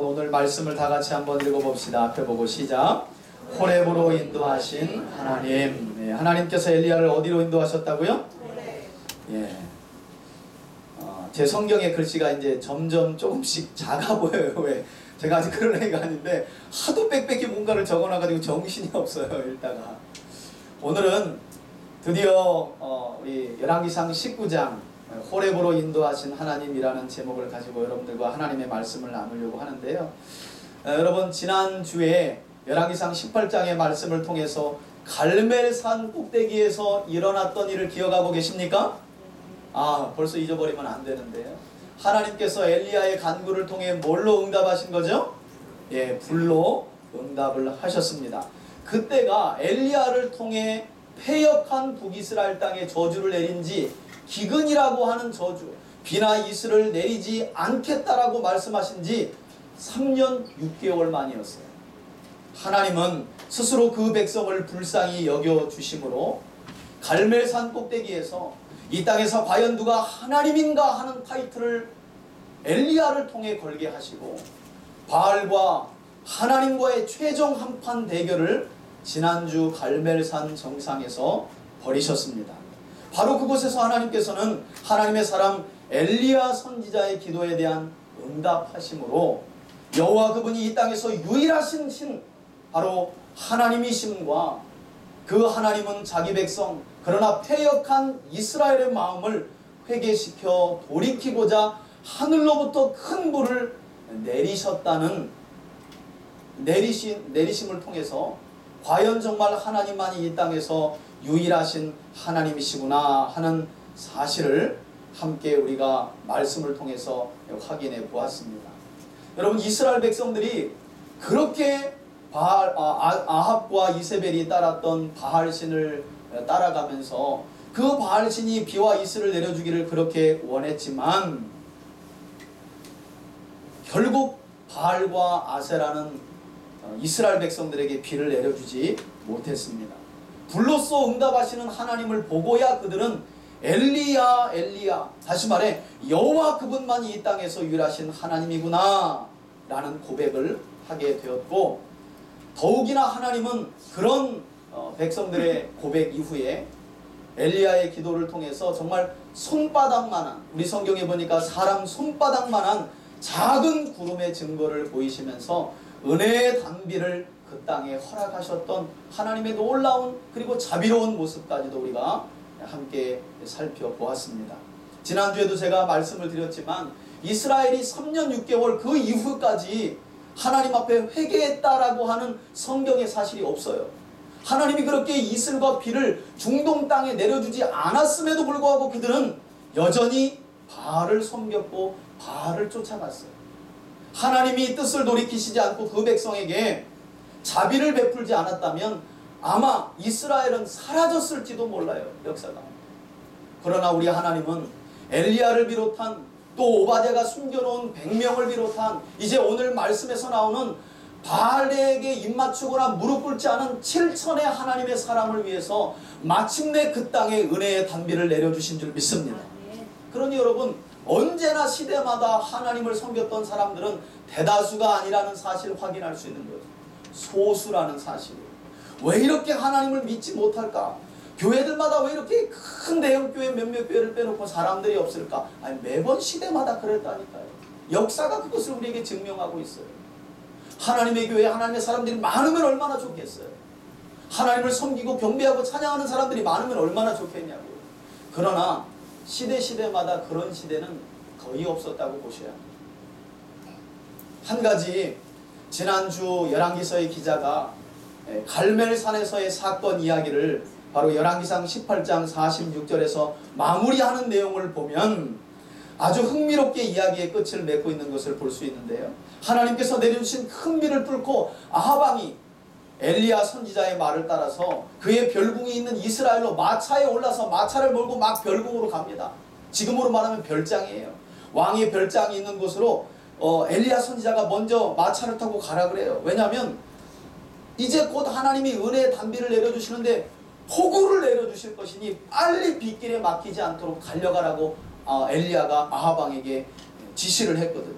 오늘 말씀을 다 같이 한번 읽어봅시다. 앞에 보고 시작. 호렙으로 인도하신 하나님. 네, 하나님께서 엘리야를 어디로 인도하셨다고요? 예. 제 성경의 글씨가 이제 점점 조금씩 작아 보여요. 왜? 제가 아직 그런 애가 아닌데 하도 빽빽히 뭔가를 적어놔가지고 정신이 없어요. 읽다가 오늘은 드디어 우리 열왕기상 19장 호렙으로 인도하신 하나님이라는 제목을 가지고 여러분들과 하나님의 말씀을 나누려고 하는데요. 여러분 지난주에 열왕기상 18장의 말씀을 통해서 갈멜산 꼭대기에서 일어났던 일을 기억하고 계십니까? 벌써 잊어버리면 안 되는데요. 하나님께서 엘리야의 간구를 통해 뭘로 응답하신 거죠? 예, 불로 응답을 하셨습니다. 그때가 엘리야를 통해 패역한 북이스라엘 땅에 저주를 내린 지 기근이라고 하는 저주, 비나 이슬을 내리지 않겠다라고 말씀하신 지 3년 6개월 만이었어요. 하나님은 스스로 그 백성을 불쌍히 여겨주심으로 갈멜산 꼭대기에서 이 땅에서 과연 누가 하나님인가 하는 타이틀을 엘리야를 통해 걸게 하시고 바알과 하나님과의 최종 한판 대결을 지난주 갈멜산 정상에서 벌이셨습니다. 바로 그곳에서 하나님께서는 하나님의 사람 엘리야 선지자의 기도에 대한 응답하심으로 여호와 그분이 이 땅에서 유일하신 신 바로 하나님이심과 그 하나님은 자기 백성 그러나 패역한 이스라엘의 마음을 회개시켜 돌이키고자 하늘로부터 큰 불을 내리심을 통해서 과연 정말 하나님만이 이 땅에서 유일하신 하나님이시구나 하는 사실을 함께 우리가 말씀을 통해서 확인해 보았습니다. 여러분 이스라엘 백성들이 그렇게 아합과 이세벨이 따랐던 바알신을 따라가면서 그 바알신이 비와 이슬을 내려주기를 그렇게 원했지만 결국 바알과 아세라는 이스라엘 백성들에게 비를 내려주지 못했습니다. 불로써 응답하시는 하나님을 보고야 그들은 엘리야 다시 말해 여호와 그분만이 이 땅에서 유일하신 하나님이구나 라는 고백을 하게 되었고 더욱이나 하나님은 그런 백성들의 고백 이후에 엘리야의 기도를 통해서 정말 손바닥만한 우리 성경에 보니까 사람 손바닥만한 작은 구름의 증거를 보이시면서 은혜의 단비를 그 땅에 허락하셨던 하나님의 놀라운 그리고 자비로운 모습까지도 우리가 함께 살펴보았습니다. 지난주에도 제가 말씀을 드렸지만 이스라엘이 3년 6개월 그 이후까지 하나님 앞에 회개했다라고 하는 성경의 사실이 없어요. 하나님이 그렇게 이슬과 비를 중동 땅에 내려주지 않았음에도 불구하고 그들은 여전히 바알을 섬겼고 바알을 쫓아갔어요. 하나님이 뜻을 돌이키시지 않고 그 백성에게 자비를 베풀지 않았다면 아마 이스라엘은 사라졌을지도 몰라요. 역사가. 그러나 우리 하나님은 엘리야를 비롯한 또 오바댜가 숨겨놓은 100명을 비롯한 이제 오늘 말씀에서 나오는 바알에게 입맞추거나 무릎 꿇지 않은 7천의 하나님의 사람을 위해서 마침내 그 땅에 은혜의 단비를 내려주신 줄 믿습니다. 그러니 여러분 언제나 시대마다 하나님을 섬겼던 사람들은 대다수가 아니라는 사실을 확인할 수 있는 거죠. 소수라는 사실이에요. 왜 이렇게 하나님을 믿지 못할까? 교회들마다 왜 이렇게 큰 대형교회 몇몇 교회를 빼놓고 사람들이 없을까? 매번 시대마다 그랬다니까요. 역사가 그것을 우리에게 증명하고 있어요. 하나님의 교회에 하나님의 사람들이 많으면 얼마나 좋겠어요. 하나님을 섬기고 경배하고 찬양하는 사람들이 많으면 얼마나 좋겠냐고요. 그러나 시대마다 그런 시대는 거의 없었다고 보셔야 합니다. 한 가지 지난주 열왕기서의 기자가 갈멜산에서의 사건 이야기를 바로 열왕기상 18장 46절에서 마무리하는 내용을 보면 아주 흥미롭게 이야기의 끝을 맺고 있는 것을 볼 수 있는데요. 하나님께서 내려주신 큰 비를 뚫고 아합왕이 엘리야 선지자의 말을 따라서 그의 별궁이 있는 이스라엘로 마차에 올라서 마차를 몰고 막 별궁으로 갑니다. 지금으로 말하면 별장이에요. 왕의 별장이 있는 곳으로 엘리야 선지자가 먼저 마차를 타고 가라 그래요. 왜냐하면 이제 곧 하나님이 은혜의 단비를 내려주시는데 폭우를 내려주실 것이니 빨리 빗길에 막히지 않도록 달려가라고 엘리야가 아합 왕에게 지시를 했거든요.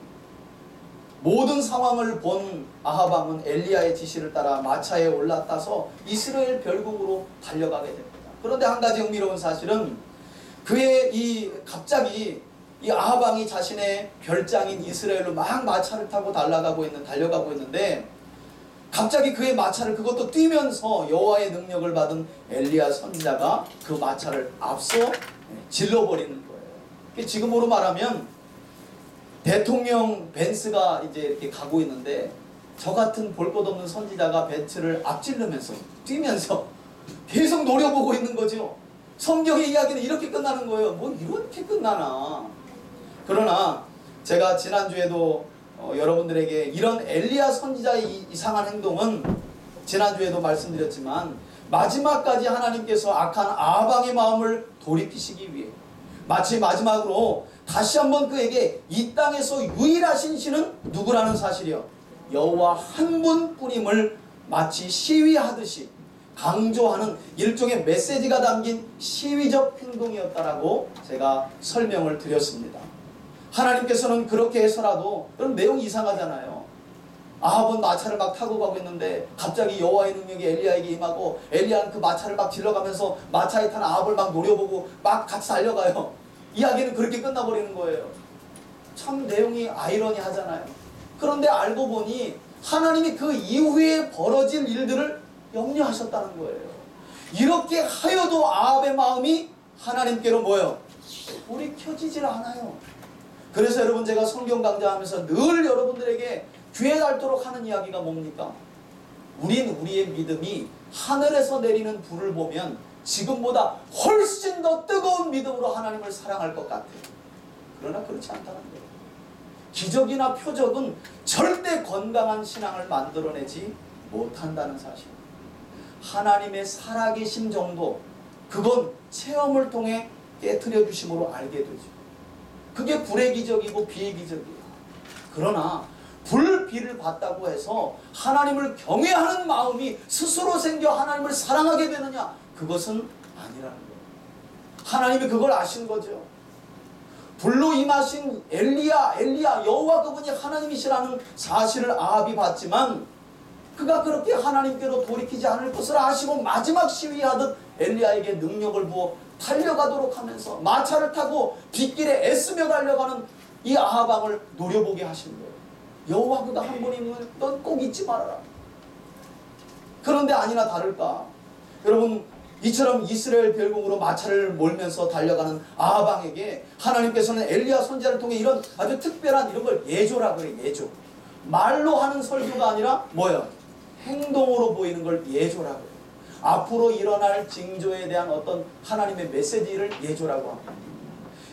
모든 상황을 본 아합 왕은 엘리야의 지시를 따라 마차에 올라타서 이스라엘 별국으로 달려가게 됩니다. 그런데 한 가지 흥미로운 사실은 그의 갑자기 이 아합 왕이 자신의 별장인 이스라엘로 막 마차를 타고 달려가고 있는데 갑자기 그의 마차를 그것도 뛰면서 여호와의 능력을 받은 엘리야 선지자가 그 마차를 앞서 질러버리는 거예요. 지금으로 말하면 대통령 벤츠가 이제 이렇게 가고 있는데 저 같은 볼 것 없는 선지자가 벤츠를 앞질르면서 뛰면서 계속 노려보고 있는 거죠. 성경의 이야기는 이렇게 끝나는 거예요. 뭐 이렇게 끝나나. 그러나 제가 지난주에도 여러분들에게 이런 엘리야 선지자의 이상한 행동은 지난주에도 말씀드렸지만 마지막까지 하나님께서 악한 아합 왕의 마음을 돌이키시기 위해 마치 마지막으로 다시 한번 그에게 이 땅에서 유일하신 신은 누구라는 사실이요, 여호와 한 분뿐임을 마치 시위하듯이 강조하는 일종의 메시지가 담긴 시위적 행동이었다라고 제가 설명을 드렸습니다. 하나님께서는 그렇게 해서라도, 그럼 내용이 이상하잖아요. 아합은 마차를 막 타고 가고 있는데 갑자기 여호와의 능력이 엘리야에게 임하고 엘리야는 그 마차를 막 질러가면서 마차에 탄 아합을 막 노려보고 막 같이 달려가요. 이야기는 그렇게 끝나버리는 거예요. 참 내용이 아이러니하잖아요. 그런데 알고 보니 하나님이 그 이후에 벌어질 일들을 염려하셨다는 거예요. 이렇게 하여도 아합의 마음이 하나님께로 뭐예요? 돌이켜지질 않아요. 그래서 여러분, 제가 성경 강좌하면서 늘 여러분들에게 귀에 닳도록 하는 이야기가 뭡니까? 우리의 믿음이 하늘에서 내리는 불을 보면 지금보다 훨씬 더 뜨거운 믿음으로 하나님을 사랑할 것 같아요. 그러나 그렇지 않다는 거예요. 기적이나 표적은 절대 건강한 신앙을 만들어내지 못한다는 사실. 하나님의 살아계심 정도, 그건 체험을 통해 깨트려 주심으로 알게 되죠. 그게 불의 기적이고 비의 기적이에요. 그러나 불비를 받다고 해서 하나님을 경외하는 마음이 스스로 생겨 하나님을 사랑하게 되느냐? 그것은 아니라는 거예요. 하나님이 그걸 아신 거죠. 불로 임하신 엘리야 여호와 그분이 하나님이시라는 사실을 아합이 봤지만 그가 그렇게 하나님께로 돌이키지 않을 것을 아시고 마지막 시위하듯 엘리야에게 능력을 부어 달려가도록 하면서 마차를 타고 빗길에 애쓰며 달려가는 이 아합 왕을 노려보게 하신 거예요. 여호와 그가 한 분임을 넌 꼭 잊지 말아라. 그런데 아니나 다를까, 여러분, 이처럼 이스라엘 별국으로 마차를 몰면서 달려가는 아합 왕에게 하나님께서는 엘리야 선지자를 통해 이런 아주 특별한 이런 걸 예조라고 해요. 예조. 말로 하는 설교가 아니라 뭐예요? 행동으로 보이는 걸 예조라고 해요. 앞으로 일어날 징조에 대한 어떤 하나님의 메시지를 예조라고 합니다.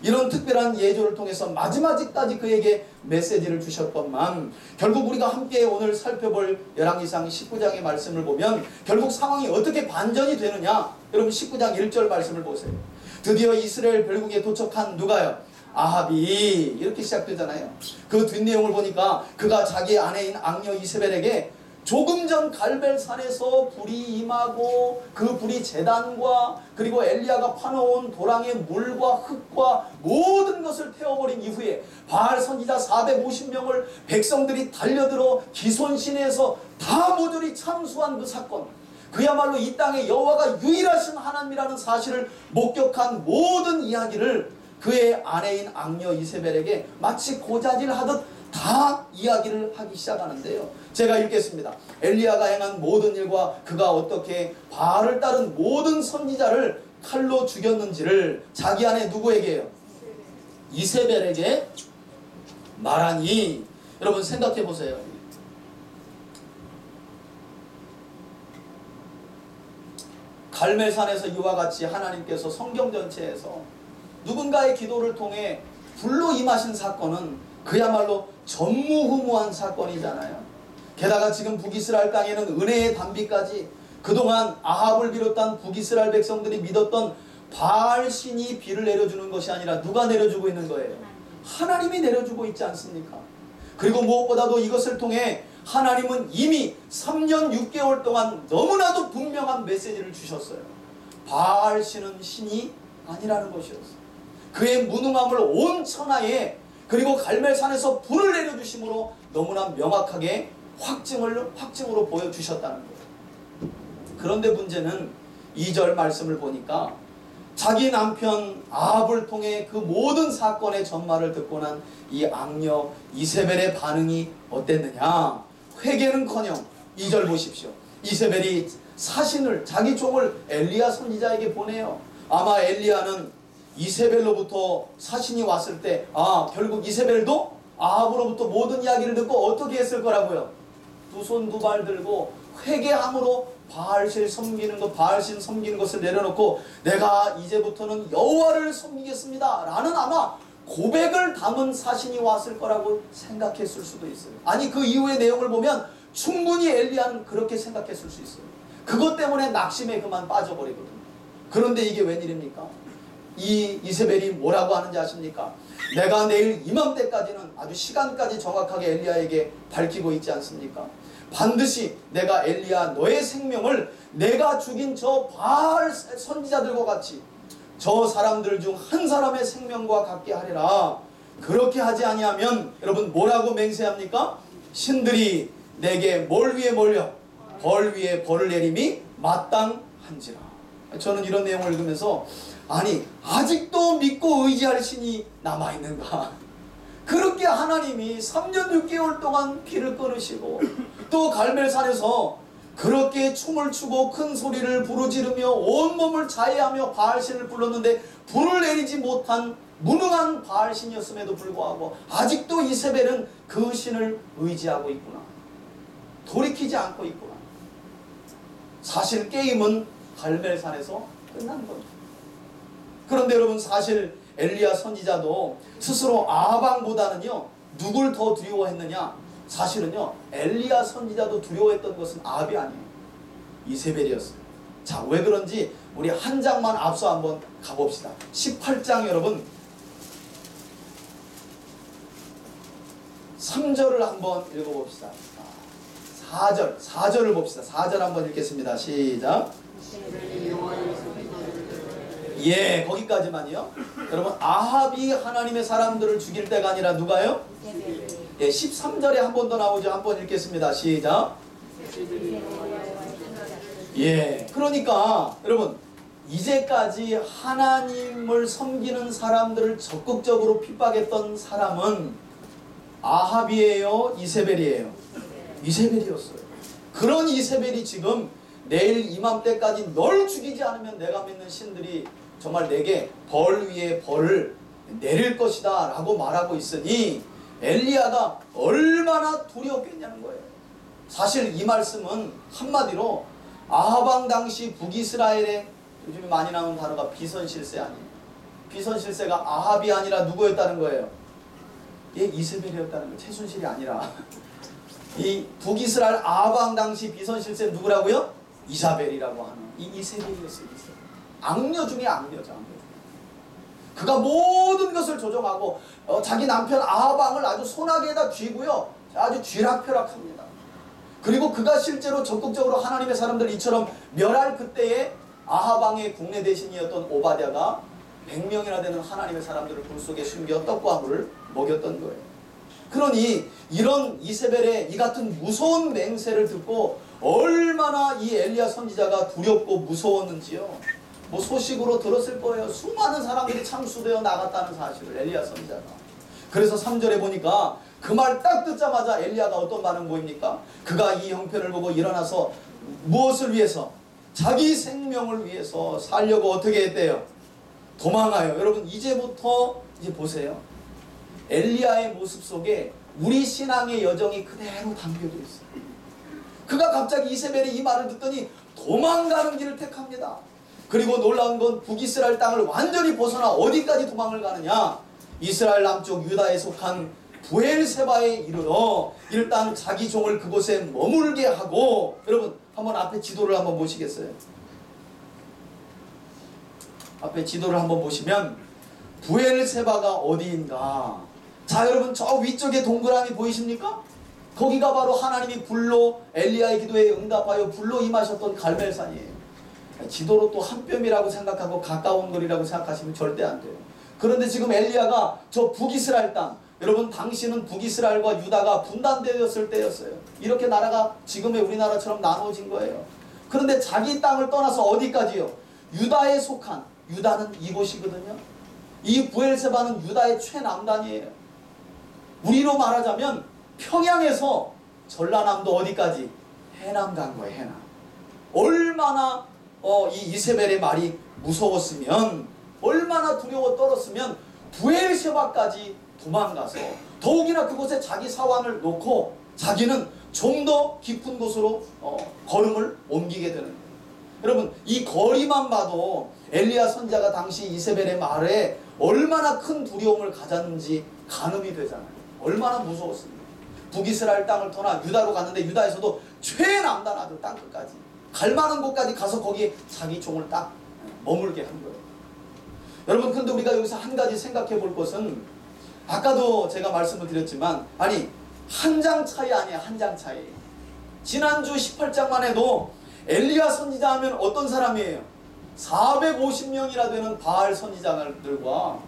이런 특별한 예조를 통해서 마지막까지 그에게 메시지를 주셨건만 결국 우리가 함께 오늘 살펴볼 열왕기상 19장의 말씀을 보면 결국 상황이 어떻게 반전이 되느냐. 여러분 19장 1절 말씀을 보세요. 드디어 이스라엘 별국에 도착한 누가요? 아합이, 이렇게 시작되잖아요. 그 뒷내용을 보니까 그가 자기 아내인 악녀 이세벨에게 조금 전 갈멜산에서 불이 임하고 그 불이 제단과 그리고 엘리야가 파놓은 도랑의 물과 흙과 모든 것을 태워버린 이후에 바알 선지자 450명을 백성들이 달려들어 기손시내에서 다 모조리 참수한 그 사건, 그야말로 이 땅에 여호와가 유일하신 하나님이라는 사실을 목격한 모든 이야기를 그의 아내인 악녀 이세벨에게 마치 고자질하듯 다 이야기를 하기 시작하는데요. 제가 읽겠습니다. 엘리야가 행한 모든 일과 그가 어떻게 바알을 따른 모든 선지자를 칼로 죽였는지를 자기 아내 누구에게요? 이세벨에게 말하니. 여러분 생각해 보세요. 갈멜산에서 이와 같이 하나님께서 성경 전체에서 누군가의 기도를 통해 불로 임하신 사건은 그야말로 전무후무한 사건이잖아요. 게다가 지금 북이스라엘 땅에는 은혜의 단비까지 그동안 아합을 비롯한 북이스라엘 백성들이 믿었던 바알 신이 비를 내려주는 것이 아니라 누가 내려주고 있는 거예요? 하나님이 내려주고 있지 않습니까? 그리고 무엇보다도 이것을 통해 하나님은 이미 3년 6개월 동안 너무나도 분명한 메시지를 주셨어요. 바알 신은 신이 아니라는 것이었어요. 그의 무능함을 온 천하에, 그리고 갈멜산에서 불을 내려주심으로 너무나 명확하게 확증으로 보여주셨다는 거예요. 그런데 문제는 2절 말씀을 보니까 자기 남편 아합을 통해 그 모든 사건의 전말을 듣고 난 이 악녀 이세벨의 반응이 어땠느냐? 회개는커녕 2절 보십시오. 이세벨이 사신을, 자기 종을 엘리야 선지자에게 보내요. 아마 엘리야는 이세벨로부터 사신이 왔을 때 결국 이세벨도 아합으로부터 모든 이야기를 듣고 어떻게 했을 거라고요? 두 손 두 발 들고 회개함으로 바알신 섬기는 것을 내려놓고 내가 이제부터는 여호와를 섬기겠습니다 라는 아마 고백을 담은 사신이 왔을 거라고 생각했을 수도 있어요. 아니, 그 이후의 내용을 보면 충분히 엘리야는 그렇게 생각했을 수 있어요. 그것 때문에 낙심에 그만 빠져버리거든요. 그런데 이게 웬일입니까? 이 이세벨이 뭐라고 하는지 아십니까? 내가 내일 이맘때까지는 아주 시간까지 정확하게 엘리야에게 밝히고 있지 않습니까? 반드시 내가 엘리야 너의 생명을 내가 죽인 저 바알 선지자들과 같이 저 사람들 중 한 사람의 생명과 같게 하리라. 그렇게 하지 아니하면 여러분 뭐라고 맹세합니까? 신들이 내게 뭘 위에 몰려 벌 위에 벌을 내림이 마땅한지라. 저는 이런 내용을 읽으면서 아니, 아직도 믿고 의지할 신이 남아있는가? 그렇게 하나님이 3년 6개월 동안 피를 끊으시고 또 갈멜산에서 그렇게 춤을 추고 큰 소리를 부르지르며 온몸을 자해하며 바알신을 불렀는데 불을 내리지 못한 무능한 바알신이었음에도 불구하고 아직도 이세벨은 그 신을 의지하고 있구나. 돌이키지 않고 있구나. 사실 게임은 갈멜산에서 끝난 겁니다. 그런데 여러분, 사실 엘리야 선지자도 스스로 아합왕보다는요 누굴 더 두려워했느냐? 사실은요 엘리야 선지자도 두려워했던 것은 아합이 아니에요. 이세벨이었어요. 자, 왜 그런지 우리 한 장만 앞서 한번 가봅시다. 18장 여러분 3절을 한번 읽어봅시다. 4절을 봅시다. 4절 한번 읽겠습니다. 시작. 예, 거기까지만요. 여러분, 아합이 하나님의 사람들을 죽일 때가 아니라 누가요? 예, 13절에 한 번 더 나오죠. 한번 읽겠습니다. 시작. 예, 그러니까 여러분, 이제까지 하나님을 섬기는 사람들을 적극적으로 핍박했던 사람은 아합이에요? 이세벨이에요? 이세벨이었어요. 그런 이세벨이 지금 내일 이맘때까지 널 죽이지 않으면 내가 믿는 신들이 정말 내게 벌 위에 벌을 내릴 것이다 라고 말하고 있으니 엘리야가 얼마나 두려웠겠냐는 거예요. 사실 이 말씀은 한마디로 아합왕 당시 북이스라엘에 요즘에 많이 나오는 단어가 비선실세 아니에요. 비선실세가 아합이 아니라 누구였다는 거예요? 예, 이세벨이었다는 거예요. 최순실이 아니라. 이 북이스라엘 아합왕 당시 비선실세 누구라고요? 이사벨이라고 하는 이 이세벨이었어요. 악녀 중에 악녀죠. 그가 모든 것을 조종하고 자기 남편 아합왕을 아주 소나기에다 쥐고요 아주 쥐락펴락합니다. 그리고 그가 실제로 적극적으로 하나님의 사람들 이처럼 멸할 그때에 아합왕의 국내 대신이었던 오바댜가 100명이나 되는 하나님의 사람들을 불 속에 숨겨 떡과 물을 먹였던 거예요. 그러니 이런 이세벨의 이 같은 무서운 맹세를 듣고 얼마나 이 엘리야 선지자가 두렵고 무서웠는지요. 뭐 소식으로 들었을 거예요. 수많은 사람들이 참수되어 나갔다는 사실을 엘리야 선지자가. 그래서 3절에 보니까 그 말 딱 듣자마자 엘리야가 어떤 반응 보입니까? 그가 이 형편을 보고 일어나서 무엇을 위해서? 자기 생명을 위해서 살려고 어떻게 했대요? 도망가요. 여러분, 이제부터 이제 보세요. 엘리야의 모습 속에 우리 신앙의 여정이 그대로 담겨져 있어요. 그가 갑자기 이세벨이 이 말을 듣더니 도망가는 길을 택합니다. 그리고 놀라운 건 북이스라엘 땅을 완전히 벗어나 어디까지 도망을 가느냐? 이스라엘 남쪽 유다에 속한 부엘세바에 이르러 일단 자기 종을 그곳에 머물게 하고, 여러분 한번 앞에 지도를 한번 보시겠어요? 앞에 지도를 한번 보시면 부엘세바가 어디인가? 자, 여러분 저 위쪽에 동그라미 보이십니까? 거기가 바로 하나님이 불로 엘리야의 기도에 응답하여 불로 임하셨던 갈멜산이에요. 지도로 또 한 뼘이라고 생각하고 가까운 거리라고 생각하시면 절대 안 돼요. 그런데 지금 엘리야가 저 북이스라엘 땅, 여러분, 당시는 북이스라엘과 유다가 분단되었을 때였어요. 이렇게 나라가 지금의 우리나라처럼 나눠진 거예요. 그런데 자기 땅을 떠나서 어디까지요? 유다에 속한, 유다는 이곳이거든요. 이 부엘세바는 유다의 최남단이에요. 우리로 말하자면 평양에서 전라남도 어디까지? 해남 간 거예요. 해남. 얼마나 이 이세벨의 말이 무서웠으면, 얼마나 두려워 떨었으면 부엘세바까지 도망가서 더욱이나 그곳에 자기 사환을 놓고 자기는 좀 더 깊은 곳으로 걸음을 옮기게 되는 거예요. 여러분, 이 거리만 봐도 엘리야 선지자가 당시 이세벨의 말에 얼마나 큰 두려움을 가졌는지 가늠이 되잖아요. 얼마나 무서웠습니까? 북이스라엘 땅을 떠나 유다로 갔는데 유다에서도 최남단 아주 땅 끝까지, 갈 만한 곳까지 가서 거기에 자기 종을 딱 머물게 한 거예요. 여러분, 근데 우리가 여기서 한 가지 생각해 볼 것은, 아까도 제가 말씀을 드렸지만, 아니, 한 장 차이 아니에요. 한 장 차이. 지난주 18장만 해도 엘리야 선지자 하면 어떤 사람이에요? 450명이나 되는 바알 선지자들과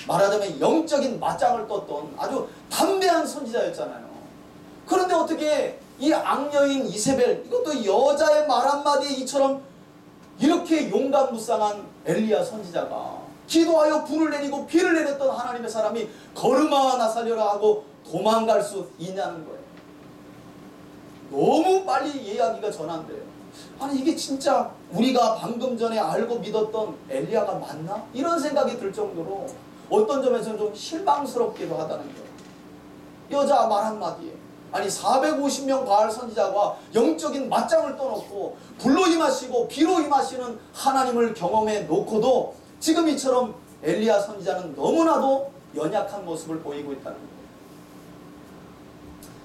말하자면 영적인 맞짱을 떴던 아주 담대한 선지자였잖아요. 그런데 어떻게 이 악녀인 이세벨, 이것도 여자의 말 한마디에 이처럼 이렇게 용감무쌍한 엘리야 선지자가 기도하여 불을 내리고 비를 내렸던 하나님의 사람이 걸음아 나 살려라 하고 도망갈 수 있냐는 거예요. 너무 빨리 이야기가 전환돼요. 아니, 이게 진짜 우리가 방금 전에 알고 믿었던 엘리야가 맞나? 이런 생각이 들 정도로 어떤 점에서는 좀 실망스럽기도 하다는 거예요. 여자 말 한마디에, 아니 450명 바알 선지자와 영적인 맞짱을 떠놓고 불로 임하시고 비로 임하시는 하나님을 경험해 놓고도 지금 이처럼 엘리야 선지자는 너무나도 연약한 모습을 보이고 있다는 거예요.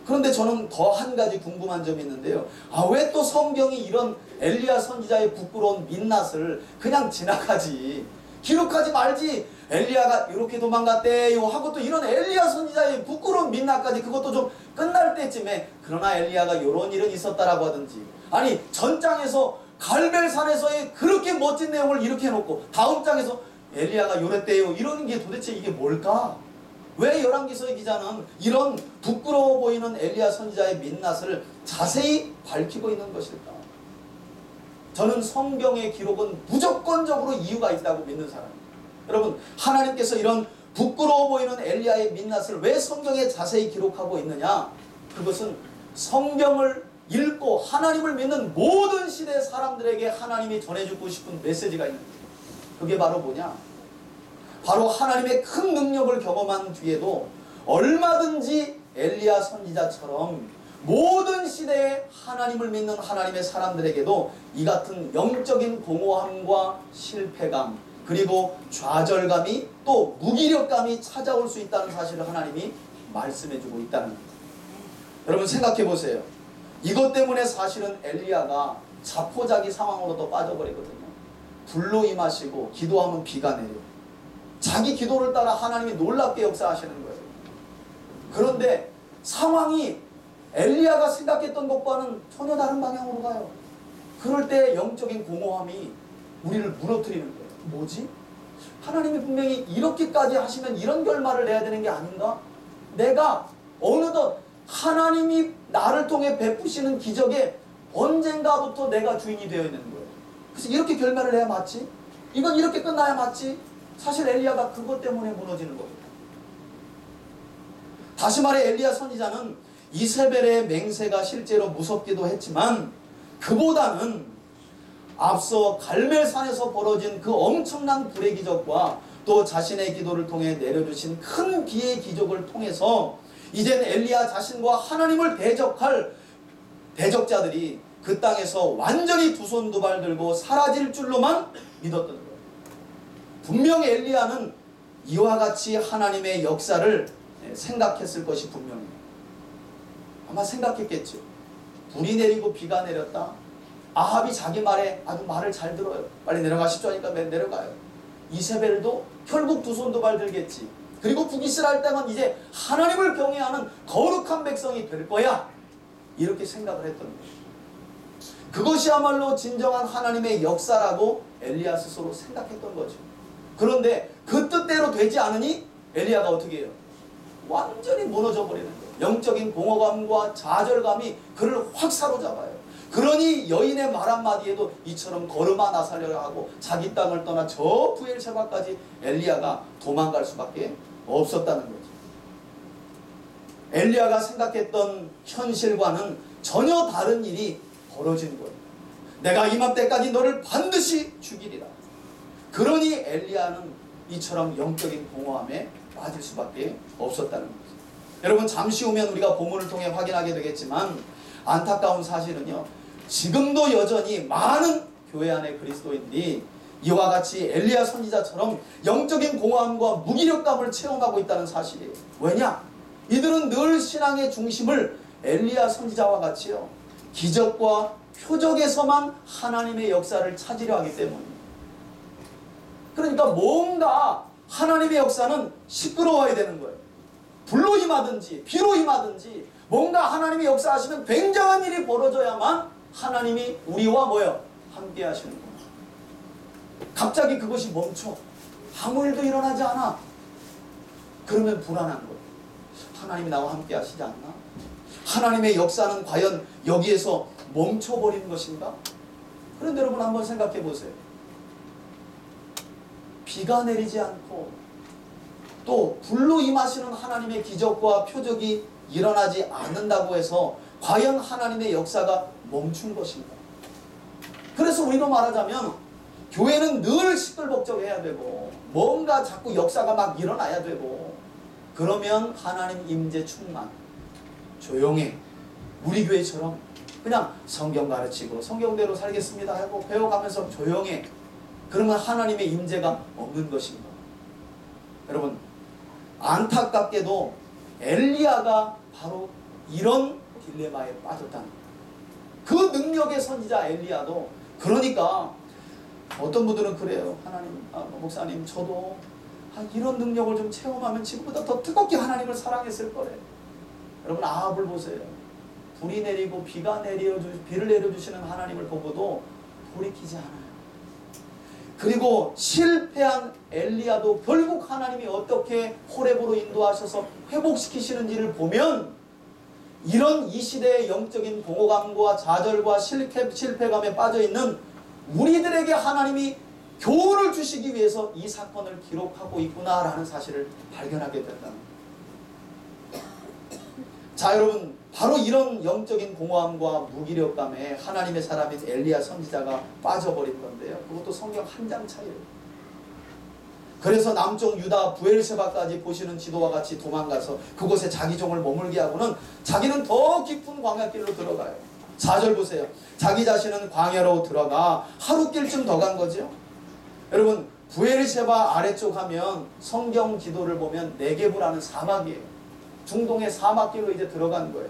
그런데 저는 더 한 가지 궁금한 점이 있는데요. 왜 또 성경이 이런 엘리야 선지자의 부끄러운 민낯을 그냥 지나가지, 기록하지 말지, 엘리야가 이렇게 도망갔대요 하고 또 이런 엘리야 선지자의 부끄러운 민낯까지, 그것도 좀 끝날 때쯤에 그러나 엘리야가 이런 일은 있었다라고 하든지, 아니 전장에서 갈멜산에서의 그렇게 멋진 내용을 이렇게 해놓고 다음 장에서 엘리야가 요랬대요 이러는 게 도대체 이게 뭘까? 왜 열왕기서의 기자는 이런 부끄러워 보이는 엘리야 선지자의 민낯을 자세히 밝히고 있는 것일까? 저는 성경의 기록은 무조건적으로 이유가 있다고 믿는 사람입니다. 여러분, 하나님께서 이런 부끄러워 보이는 엘리야의 민낯을 왜 성경에 자세히 기록하고 있느냐? 그것은 성경을 읽고 하나님을 믿는 모든 시대 사람들에게 하나님이 전해주고 싶은 메시지가 있는 거예요. 그게 바로 뭐냐? 바로 하나님의 큰 능력을 경험한 뒤에도 얼마든지 엘리야 선지자처럼 모든 시대에 하나님을 믿는 하나님의 사람들에게도 이 같은 영적인 공허함과 실패감, 그리고 좌절감이 또 무기력감이 찾아올 수 있다는 사실을 하나님이 말씀해주고 있다는 겁니다. 여러분 생각해 보세요. 이것 때문에 사실은 엘리야가 자포자기 상황으로 또 빠져버리거든요. 불로 임하시고 기도하면 비가 내려. 자기 기도를 따라 하나님이 놀랍게 역사하시는 거예요. 그런데 상황이 엘리야가 생각했던 것과는 전혀 다른 방향으로 가요. 그럴 때 영적인 공허함이 우리를 무너뜨리는 거예요. 뭐지? 하나님이 분명히 이렇게까지 하시면 이런 결말을 내야 되는 게 아닌가? 내가 어느덧 하나님이 나를 통해 베푸시는 기적에 언젠가부터 내가 주인이 되어 있는 거예요. 그래서 이렇게 결말을 내야 맞지? 이건 이렇게 끝나야 맞지? 사실 엘리야가 그것 때문에 무너지는 겁니다. 다시 말해 엘리야 선지자는 이세벨의 맹세가 실제로 무섭기도 했지만 그보다는 앞서 갈멜산에서 벌어진 그 엄청난 불의 기적과 또 자신의 기도를 통해 내려주신 큰 비의 기적을 통해서 이젠 엘리야 자신과 하나님을 대적할 대적자들이 그 땅에서 완전히 두 손 두 발 들고 사라질 줄로만 믿었던 거예요. 분명히 엘리야는 이와 같이 하나님의 역사를 생각했을 것이 분명해요. 아마 생각했겠죠. 불이 내리고 비가 내렸다. 아합이 자기 말에 아주 말을 잘 들어요. 빨리 내려가십시오 하니까 내려가요. 이세벨도 결국 두 손 두 발 들겠지. 그리고 북이스라엘 땅은 이제 하나님을 경외하는 거룩한 백성이 될 거야. 이렇게 생각을 했던 거예요. 그것이야말로 진정한 하나님의 역사라고 엘리야 스스로 생각했던 거죠. 그런데 그 뜻대로 되지 않으니 엘리야가 어떻게 해요? 완전히 무너져 버리는 거예요. 영적인 공허감과 좌절감이 그를 확 사로잡아요. 그러니 여인의 말 한마디에도 이처럼 걸음아 나살려라 하고 자기 땅을 떠나 저 부엘세바까지 엘리야가 도망갈 수밖에 없었다는 거죠. 엘리야가 생각했던 현실과는 전혀 다른 일이 벌어진 거예요. 내가 이맘때까지 너를 반드시 죽이리라. 그러니 엘리야는 이처럼 영적인 공허함에 빠질 수밖에 없었다는 거죠. 여러분, 잠시 후면 우리가 본문을 통해 확인하게 되겠지만 안타까운 사실은요, 지금도 여전히 많은 교회 안의 그리스도인들이 이와 같이 엘리야 선지자처럼 영적인 공허함과 무기력감을 체험하고 있다는 사실이에요. 왜냐? 이들은 늘 신앙의 중심을 엘리야 선지자와 같이요, 기적과 표적에서만 하나님의 역사를 찾으려 하기 때문입니다. 그러니까 뭔가 하나님의 역사는 시끄러워야 되는 거예요. 불로 임하든지 비로 임하든지 뭔가 하나님이 역사하시면 굉장한 일이 벌어져야만 하나님이 우리와 뭐요? 함께 하시는 거예요. 갑자기 그것이 멈춰. 아무 일도 일어나지 않아. 그러면 불안한 거예요. 하나님이 나와 함께 하시지 않나? 하나님의 역사는 과연 여기에서 멈춰버리는 것인가? 그런데 여러분 한번 생각해 보세요. 비가 내리지 않고 또 불로 임하시는 하나님의 기적과 표적이 일어나지 않는다고 해서 과연 하나님의 역사가 멈춘 것인가? 그래서 우리로 말하자면 교회는 늘 시끌벅적해야 되고 뭔가 자꾸 역사가 막 일어나야 되고, 그러면 하나님 임재 충만, 조용해. 우리 교회처럼 그냥 성경 가르치고 성경대로 살겠습니다 하고 배워가면서 조용해. 그러면 하나님의 임재가 없는 것인가? 여러분, 안타깝게도 엘리야가 바로 이런 딜레마에 빠졌다는 거예요. 그 능력의 선지자 엘리야도, 그러니까 어떤 분들은 그래요. 하나님, 목사님, 저도 이런 능력을 좀 체험하면 지금보다 더 뜨겁게 하나님을 사랑했을 거래. 여러분, 아합을 보세요. 불이 내리고 비를 내려주시는 하나님을 보고도 돌이키지 않아요. 그리고 실패한 엘리야도 결국 하나님이 어떻게 호렙으로 인도하셔서 회복시키시는지를 보면, 이런 이 시대의 영적인 공허감과 좌절과 실패감에 빠져있는 우리들에게 하나님이 교훈을 주시기 위해서 이 사건을 기록하고 있구나라는 사실을 발견하게 된다는 거예요. 자, 여러분, 바로 이런 영적인 공허함과 무기력감에 하나님의 사람인 엘리야 선지자가 빠져버린 건데요. 그것도 성경 한 장 차이예요. 그래서 남쪽 유다 부엘세바까지 보시는 지도와 같이 도망가서 그곳에 자기 종을 머물게 하고는 자기는 더 깊은 광야길로 들어가요. 4절 보세요. 자기 자신은 광야로 들어가 하루길쯤 더 간 거죠. 여러분, 부엘세바 아래쪽 하면 성경 지도를 보면 네게브라는 사막이에요. 중동의 사막길로 이제 들어간 거예요.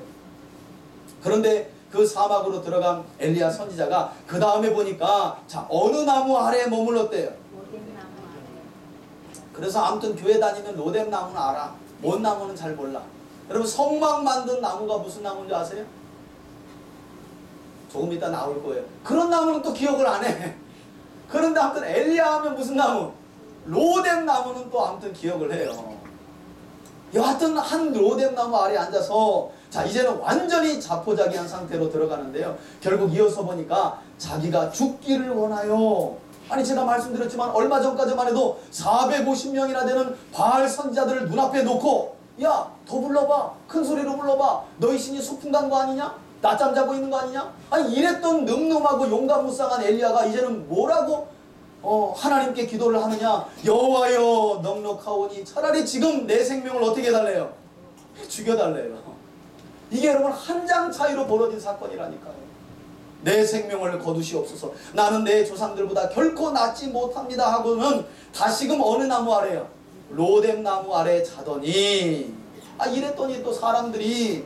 그런데 그 사막으로 들어간 엘리야 선지자가 그 다음에 보니까 자, 어느 나무 아래에 머물렀대요. 그래서 아무튼 교회 다니면 로뎀 나무는 알아. 뭔 나무는 잘 몰라. 여러분, 성막 만든 나무가 무슨 나무인지 아세요? 조금 이따 나올 거예요. 그런 나무는 또 기억을 안 해. 그런데 아무튼 엘리야 하면 무슨 나무? 로뎀 나무는 또 아무튼 기억을 해요. 여하튼 한 로뎀 나무 아래에 앉아서 자, 이제는 완전히 자포자기한 상태로 들어가는데요. 결국 이어서 보니까 자기가 죽기를 원하여, 아니 제가 말씀드렸지만 얼마 전까지만 해도 450명이나 되는 바알 선지자들을 눈앞에 놓고, 야, 더 불러봐, 큰 소리로 불러봐, 너희 신이 소풍 간 거 아니냐? 낮잠 자고 있는 거 아니냐? 아니 이랬던 늠름하고 용감무쌍한 엘리야가 이제는 뭐라고 하나님께 기도를 하느냐? 여호와여, 넉넉하오니 차라리 지금 내 생명을 어떻게 해달래요? 죽여달래요. 이게 여러분 한 장 차이로 벌어진 사건이라니까요. 내 생명을 거두시옵소서. 나는 내 조상들보다 결코 낫지 못합니다 하고는 다시금 어느 나무 아래요? 로뎀 나무 아래에 자더니, 이랬더니 또 사람들이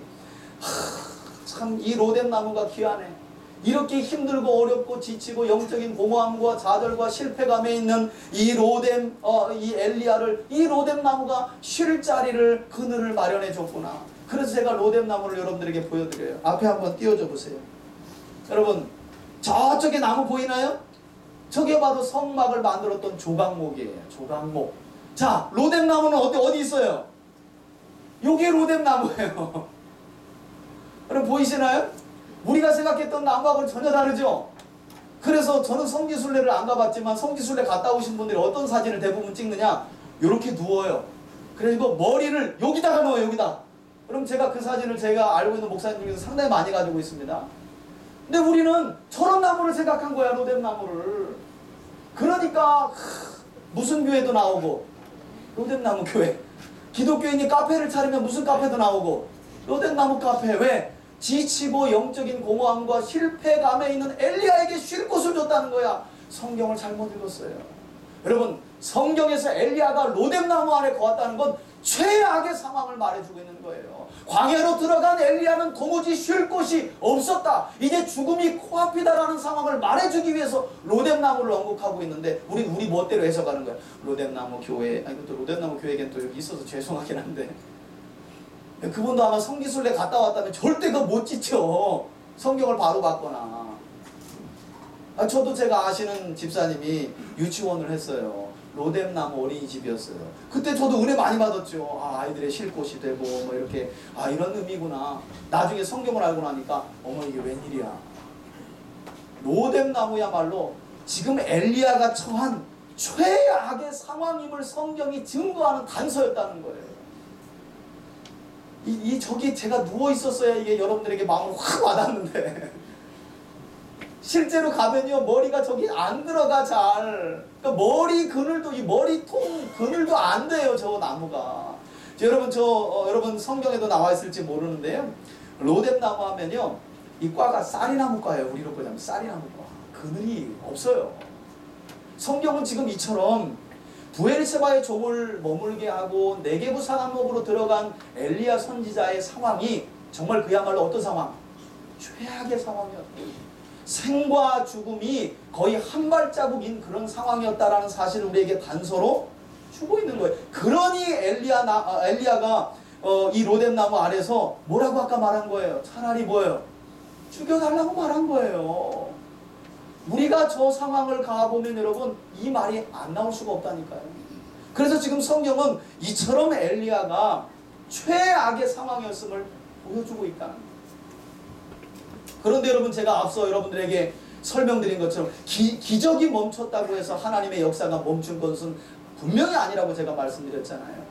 참 이 로뎀 나무가 귀하네. 이렇게 힘들고 어렵고 지치고 영적인 공허함과 좌절과 실패감에 있는 이 로뎀, 이 엘리야를, 이 로뎀 나무가 쉴 자리를, 그늘을 마련해 줬구나. 그래서 제가 로뎀 나무를 여러분들에게 보여드려요. 앞에 한번 띄워줘 보세요. 여러분, 저쪽에 나무 보이나요? 저게 바로 성막을 만들었던 조각목이에요. 조각목. 자, 로뎀 나무는 어디 있어요? 요게 로뎀 나무예요. 여러분 보이시나요? 우리가 생각했던 나무하고는 전혀 다르죠? 그래서 저는 성지순례를 안 가봤지만 성지순례 갔다 오신 분들이 어떤 사진을 대부분 찍느냐? 요렇게 누워요. 그리고 머리를 여기다가 넣어요. 여기다. 그럼 제가 그 사진을 제가 알고 있는 목사님 중에서 상당히 많이 가지고 있습니다. 근데 우리는 저런 나무를 생각한 거야. 로뎀 나무를. 그러니까 무슨 교회도 나오고 로뎀 나무 교회. 기독교인이 카페를 차리면 무슨 카페도 나오고 로뎀 나무 카페. 왜? 지치고 영적인 공허함과 실패감에 있는 엘리야에게 쉴 곳을 줬다는 거야. 성경을 잘못 읽었어요. 여러분, 성경에서 엘리야가 로뎀 나무 안에 거했다는 건 최악의 상황을 말해주고 있는 거예요. 광야로 들어간 엘리야는 도무지 쉴 곳이 없었다. 이제 죽음이 코앞이다라는 상황을 말해주기 위해서 로뎀 나무를 언급하고 있는데 우리 멋대로 해석하는 거야. 로뎀 나무 교회. 아니 또 로뎀 나무 교회에겐 또 여기 있어서 죄송하긴 한데. 그분도 아마 성지순례 갔다 왔다면 절대 그거 못 지쳐. 성경을 바로 봤거나. 저도 제가 아시는 집사님이 유치원을 했어요. 로뎀 나무 어린이집이었어요. 그때 저도 은혜 많이 받았죠. 아이들의 쉴 곳이 되고 뭐 이렇게 이런 의미구나. 나중에 성경을 알고 나니까 어머 이게 웬일이야. 로뎀 나무야말로 지금 엘리야가 처한 최악의 상황임을 성경이 증거하는 단서였다는 거예요. 저기 제가 누워 있었어야 이게 여러분들에게 마음을 확 와닿는데 실제로 가면요 머리가 저기 안 들어가 잘. 그러니까 머리 그늘도 이 머리통 그늘도 안 돼요 저 나무가. 여러분 여러분 성경에도 나와 있을지 모르는데요. 로뎀 나무 하면요 이 과가 쌀이나무과예요. 우리로 보자면 쌀이나무과. 그늘이 없어요. 성경은 지금 이처럼 부엘세바의 족을 머물게 하고 네게부 산암목으로 들어간 엘리야 선지자의 상황이 정말 그야말로 어떤 상황? 최악의 상황이었어요. 생과 죽음이 거의 한 발자국인 그런 상황이었다라는 사실을 우리에게 단서로 주고 있는 거예요. 그러니 엘리야가 이 로뎀 나무 아래서 뭐라고 아까 말한 거예요? 차라리 뭐예요? 죽여달라고 말한 거예요. 우리가 저 상황을 가보면 여러분 이 말이 안 나올 수가 없다니까요. 그래서 지금 성경은 이처럼 엘리야가 최악의 상황이었음을 보여주고 있다는 거예요. 그런데 여러분 제가 앞서 여러분들에게 설명드린 것처럼 기적이 멈췄다고 해서 하나님의 역사가 멈춘 것은 분명히 아니라고 제가 말씀드렸잖아요.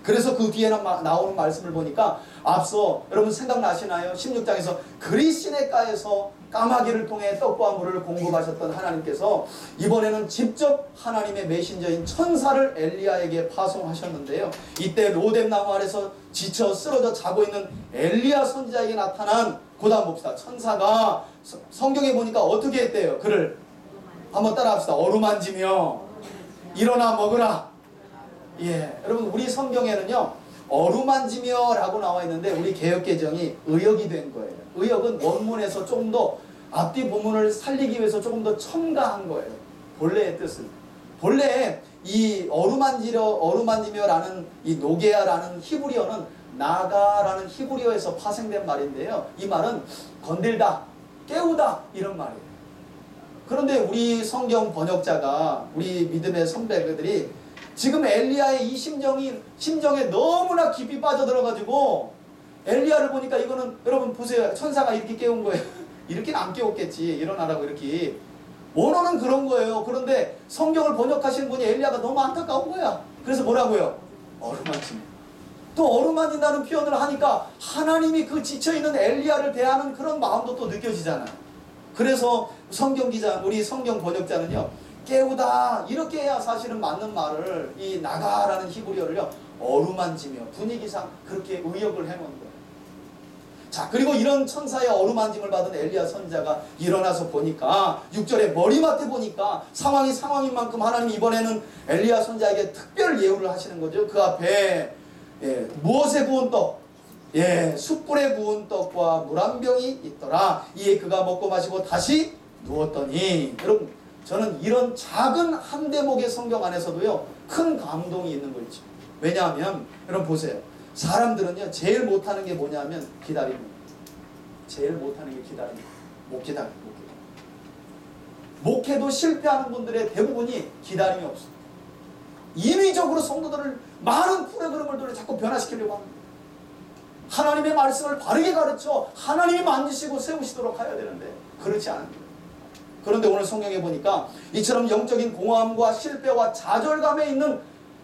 그래서 그 뒤에 나오는 말씀을 보니까 앞서 여러분 생각나시나요? 16장에서 그리시네가에서 까마귀를 통해 떡과 물을 공급하셨던 하나님께서 이번에는 직접 하나님의 메신저인 천사를 엘리야에게 파송하셨는데요. 이때 로뎀 나무 아래서 지쳐 쓰러져 자고 있는 엘리야 선지자에게 나타난 그 다음 봅시다. 천사가 성경에 보니까 어떻게 했대요? 그를 한번 따라합시다. 어루만지며 일어나 먹으라. 예, 여러분 우리 성경에는요 어루만지며 라고 나와 있는데 우리 개역개정이 의역이 된 거예요. 의역은 원문에서 조금 더 앞뒤 부분을 살리기 위해서 조금 더 첨가한 거예요. 본래의 뜻은. 본래 이 어루만지며라는 이 노게아라는 히브리어는 나가라는 히브리어에서 파생된 말인데요. 이 말은 건들다, 깨우다 이런 말이에요. 그런데 우리 성경 번역자가 우리 믿음의 선배들이 지금 엘리야의 이 심정에 너무나 깊이 빠져들어가지고 엘리야를 보니까 이거는 여러분 보세요. 천사가 이렇게 깨운 거예요. 이렇게는 안 깨웠겠지. 일어나라고 이렇게. 원어는 그런 거예요. 그런데 성경을 번역하시는 분이 엘리야가 너무 안타까운 거야. 그래서 뭐라고요? 어루만지며. 또 어루만진다는 표현을 하니까 하나님이 그 지쳐있는 엘리야를 대하는 그런 마음도 또 느껴지잖아요. 그래서 성경 기자, 우리 성경 번역자는요. 깨우다 이렇게 해야 사실은 맞는 말을 이 나가라는 히브리어를요 어루만지며 분위기상 그렇게 의역을 해놓은 거예요. 자 그리고 이런 천사의 어루만짐을 받은 엘리야 선지자가 일어나서 보니까 6절에 머리맡에 보니까 상황이 상황인 만큼 하나님이 이번에는 엘리야 선지자에게 특별 예우를 하시는 거죠. 그 앞에 무엇에 구운 떡? 숯불에 구운 떡과 물 한 병이 있더라. 이에 그가 먹고 마시고 다시 누웠더니 여러분 저는 이런 작은 한 대목의 성경 안에서도요 큰 감동이 있는 거 있죠. 왜냐하면 여러분 보세요. 사람들은요 제일 못하는 게 뭐냐면 기다립니다. 제일 못하는 게 기다립니다. 못 기다려. 목회도 실패하는 분들의 대부분이 기다림이 없습니다. 인위적으로 성도들을 많은 프로그램을 돌려 자꾸 변화시키려고 합니다. 하나님의 말씀을 바르게 가르쳐 하나님이 만드시고 세우시도록 해야 되는데 그렇지 않은 거예요. 그런데 오늘 성경에 보니까 이처럼 영적인 공허함과 실패와 좌절감에 있는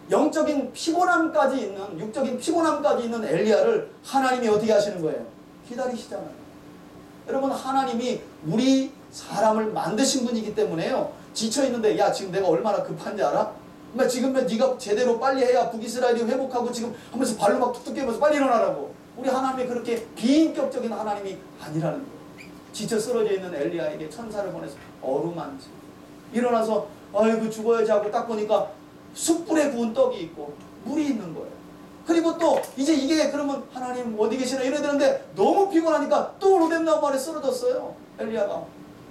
영적인 피곤함까지 있는, 육적인 피곤함까지 있는 엘리야를 하나님이 어떻게 하시는 거예요? 기다리시잖아요. 여러분, 하나님이 우리 사람을 만드신 분이기 때문에요, 지쳐있는데 야 지금 내가 얼마나 급한지 알아? 지금 네가 제대로 빨리 해야 북이스라엘이 회복하고 지금 하면서 발로 막 툭툭 깨면서 빨리 일어나라고. 우리 하나님이 그렇게 비인격적인 하나님이 아니라는 거예요. 지쳐 쓰러져 있는 엘리야에게 천사를 보내서 어루만지 일어나서 아이고 죽어야지 하고 딱 보니까 숯불에 구운 떡이 있고 물이 있는 거예요. 그리고 또 이제 이게 그러면 하나님 어디 계시나 이래야 되는데 너무 피곤하니까 또 로뎀나무 아래 쓰러졌어요, 엘리야가.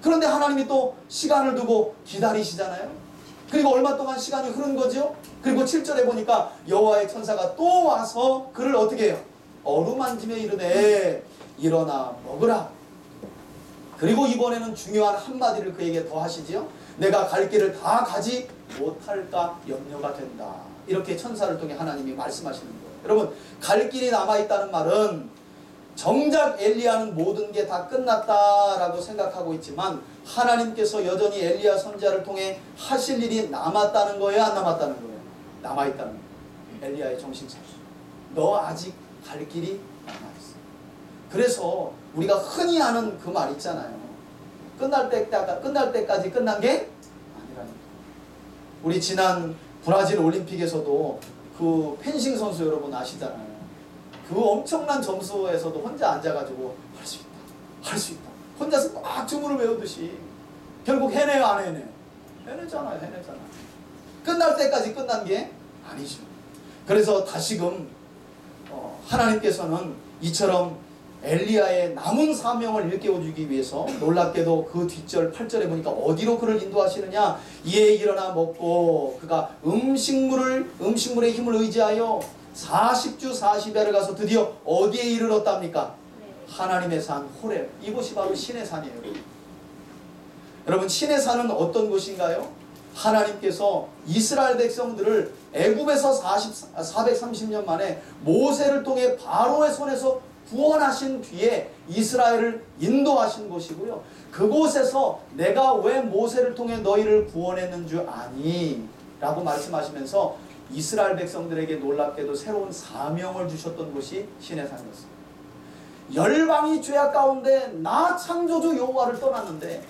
그런데 하나님이 또 시간을 두고 기다리시잖아요. 그리고 얼마 동안 시간이 흐른 거죠. 그리고 7절에 보니까 여호와의 천사가 또 와서 그를 어떻게 해요? 어루만지며 이르되 일어나 먹으라. 그리고 이번에는 중요한 한마디를 그에게 더 하시지요. 내가 갈 길을 다 가지 못할까 염려가 된다. 이렇게 천사를 통해 하나님이 말씀하시는 거예요. 여러분, 갈 길이 남아있다는 말은 정작 엘리야는 모든 게 다 끝났다라고 생각하고 있지만 하나님께서 여전히 엘리야 선지자를 통해 하실 일이 남았다는 거예요, 안 남았다는 거예요? 남아있다는 거예요. 엘리야의 정신차려. 너 아직 갈 길이 남아있어. 그래서 우리가 흔히 하는 그 말 있잖아요. 끝날 때까지 끝난 게 아니라니까. 우리 지난 브라질 올림픽에서도 그 펜싱 선수 여러분 아시잖아요. 그 엄청난 점수에서도 혼자 앉아가지고 할 수 있다, 할 수 있다, 혼자서 막 주문을 외우듯이 결국 해내요, 안 해내요? 해내잖아요. 끝날 때까지 끝난 게 아니죠. 그래서 다시금 하나님께서는 이처럼 엘리야의 남은 사명을 일깨워주기 위해서 놀랍게도 그 뒷절 8절에 보니까 어디로 그를 인도하시느냐. 이에 일어나 먹고 그가 음식물의 힘을 의지하여 40주 40야를 가서 드디어 어디에 이르렀답니까? 하나님의 산 호렙. 이곳이 바로 신의 산이에요. 여러분, 신의 산은 어떤 곳인가요? 하나님께서 이스라엘 백성들을 애굽에서 430년 만에 모세를 통해 바로의 손에서 구원하신 뒤에 이스라엘을 인도하신 곳이고요. 그곳에서 내가 왜 모세를 통해 너희를 구원했는 줄 아니? 라고 말씀하시면서 이스라엘 백성들에게 놀랍게도 새로운 사명을 주셨던 곳이 신의 산이었습니다. 열방이 죄악 가운데 나 창조주 여호와를 떠났는데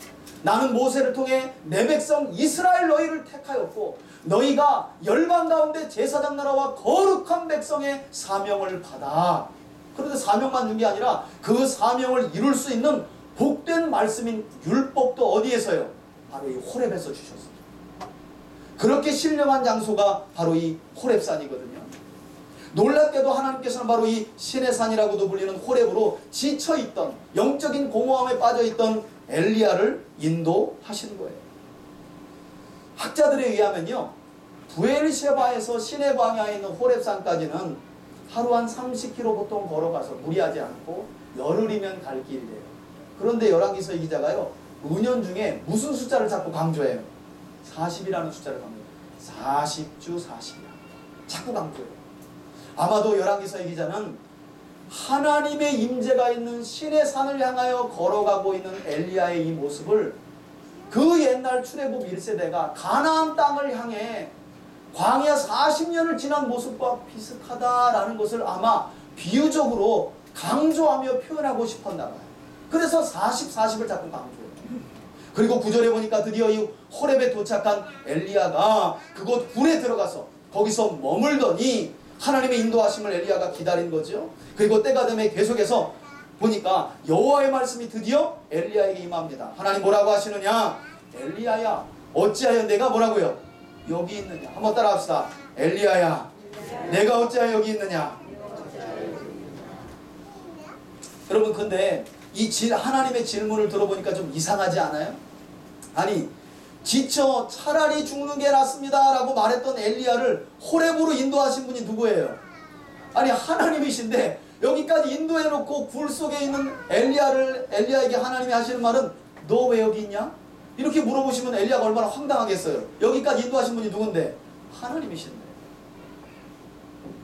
나는 모세를 통해 내 백성 이스라엘 너희를 택하였고 너희가 열방 가운데 제사장 나라와 거룩한 백성의 사명을 받아. 그런데 사명만 준 게 아니라 그 사명을 이룰 수 있는 복된 말씀인 율법도 어디에서요? 바로 이 호렙에서 주셨어요. 그렇게 신령한 장소가 바로 이 호렙산이거든요. 놀랍게도 하나님께서는 바로 이 신의 산이라고도 불리는 호렙으로 지쳐있던, 영적인 공허함에 빠져있던 엘리야를 인도하시는 거예요. 학자들에 의하면요, 부엘셰바에서 시내 방향에 있는 호렙산까지는 하루 한 30km 보통 걸어가서 무리하지 않고 열흘이면 갈 길이래요. 그런데 열왕기서 기자가요, 은연중에 무슨 숫자를 자꾸 강조해요? 40이라는 숫자를 강조해요. 40주 40이야. 자꾸 강조해요. 아마도 열왕기서의 기자는 하나님의 임재가 있는 신의 산을 향하여 걸어가고 있는 엘리야의 이 모습을 그 옛날 출애굽 1세대가 가나안 땅을 향해 광야 40년을 지난 모습과 비슷하다라는 것을 아마 비유적으로 강조하며 표현하고 싶었나 봐요. 그래서 40, 40을 자꾸 강조해요. 그리고 9절에 보니까 드디어 이 호렙에 도착한 엘리야가 그곳 굴에 들어가서 거기서 머물더니 하나님의 인도하심을 엘리야가 기다린 거죠. 그리고 때가 되면 계속해서 보니까 여호와의 말씀이 드디어 엘리야에게 임합니다. 하나님 뭐라고 하시느냐? 엘리야야, 어찌하여 내가 뭐라고요? 여기 있느냐? 한번 따라 합시다. 엘리야야, 내가 어찌하여 여기 있느냐? 여러분, 근데 이 하나님의 질문을 들어보니까 좀 이상하지 않아요? 아니, 지쳐 차라리 죽는 게 낫습니다 라고 말했던 엘리야를 호렙으로 인도하신 분이 누구예요? 아니, 하나님이신데 여기까지 인도해놓고 굴 속에 있는 엘리야에게 하나님이 하시는 말은 너 왜 여기 있냐? 이렇게 물어보시면 엘리야가 얼마나 황당하겠어요. 여기까지 인도하신 분이 누군데? 하나님이신데.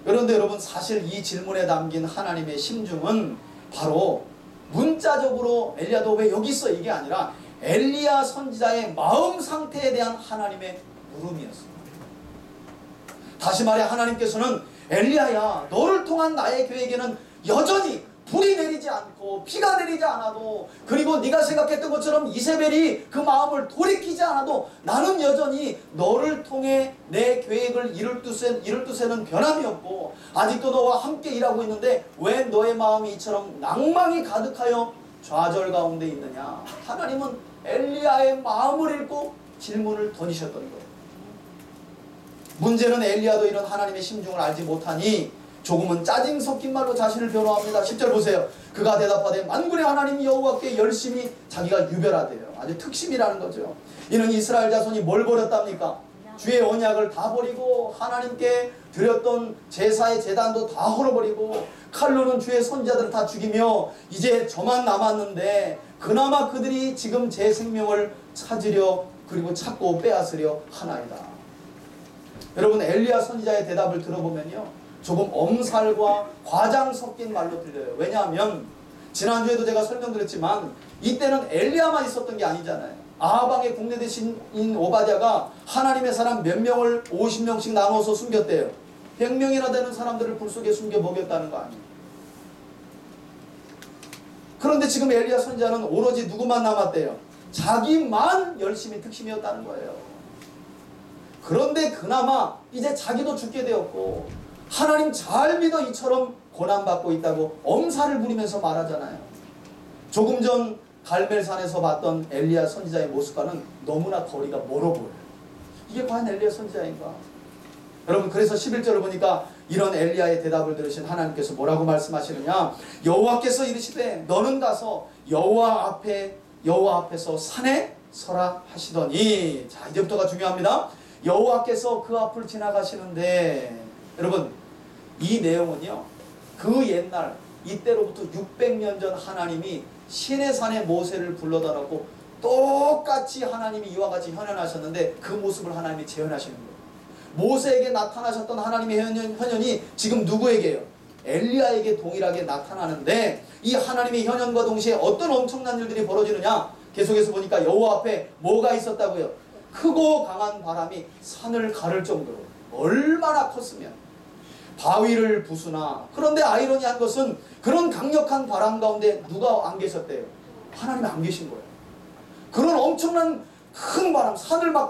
그런데 여러분, 사실 이 질문에 담긴 하나님의 심중은 바로 문자적으로 엘리야 너 왜 여기 있어? 이게 아니라 엘리야 선지자의 마음 상태에 대한 하나님의 물음이었습니다. 다시 말해 하나님께서는 엘리야야, 너를 통한 나의 계획에는 여전히 불이 내리지 않고 비가 내리지 않아도, 그리고 네가 생각했던 것처럼 이세벨이 그 마음을 돌이키지 않아도 나는 여전히 너를 통해 내 계획을 이룰 뜻에는 변함이 없고 아직도 너와 함께 일하고 있는데 왜 너의 마음이 이처럼 낭망이 가득하여 좌절 가운데 있느냐. 하나님은 엘리야의 마음을 읽고 질문을 던지셨던 거예요. 문제는 엘리야도 이런 하나님의 심중을 알지 못하니 조금은 짜증 섞인 말로 자신을 변호합니다. 10절 보세요. 그가 대답하되 만군의 하나님 여호와께 열심히 자기가 유별하대요. 아주 특심이라는 거죠. 이는 이스라엘 자손이 뭘 버렸답니까? 주의 언약을 다 버리고 하나님께 드렸던 제사의 제단도 다 헐어버리고 칼로는 주의 선지자들을 다 죽이며 이제 저만 남았는데 그나마 그들이 지금 제 생명을 찾으려 그리고 찾고 빼앗으려 하나이다. 여러분, 엘리야 선지자의 대답을 들어보면요, 조금 엄살과 과장 섞인 말로 들려요. 왜냐하면 지난주에도 제가 설명드렸지만 이때는 엘리야만 있었던 게 아니잖아요. 아하방의 국내 대신인 오바댜가 하나님의 사람 몇 명을 50명씩 나눠서 숨겼대요. 100명이나 되는 사람들을 불 속에 숨겨 먹였다는 거 아니에요. 그런데 지금 엘리야 선지자는 오로지 누구만 남았대요? 자기만 열심히 특심이었다는 거예요. 그런데 그나마 이제 자기도 죽게 되었고 하나님 잘 믿어 이처럼 고난받고 있다고 엄살을 부리면서 말하잖아요. 조금 전 갈멜산에서 봤던 엘리야 선지자의 모습과는 너무나 거리가 멀어 보여요. 이게 과연 엘리야 선지자인가? 여러분, 그래서 11절을 보니까 이런 엘리야의 대답을 들으신 하나님께서 뭐라고 말씀하시느냐. 여호와께서 이르시되 너는 가서 여호와 앞에서 산에 서라 하시더니. 자, 이제부터가 중요합니다. 여호와께서 그 앞을 지나가시는데, 여러분, 이 내용은요, 그 옛날 이때로부터 600년 전 하나님이 시내산에 모세를 불러다 놓고 똑같이 하나님이 이와 같이 현현하셨는데 그 모습을 하나님이 재현하시는 거예요. 모세에게 나타나셨던 하나님의 현현이 지금 누구에게요? 엘리야에게 동일하게 나타나는데 이 하나님의 현현과 동시에 어떤 엄청난 일들이 벌어지느냐. 계속해서 보니까 여호와 앞에 뭐가 있었다고요? 크고 강한 바람이 산을 가를 정도로. 얼마나 컸으면 바위를 부수나. 그런데 아이러니한 것은 그런 강력한 바람 가운데 누가 안 계셨대요? 하나님이 안 계신 거예요. 그런 엄청난 큰 바람, 산을 막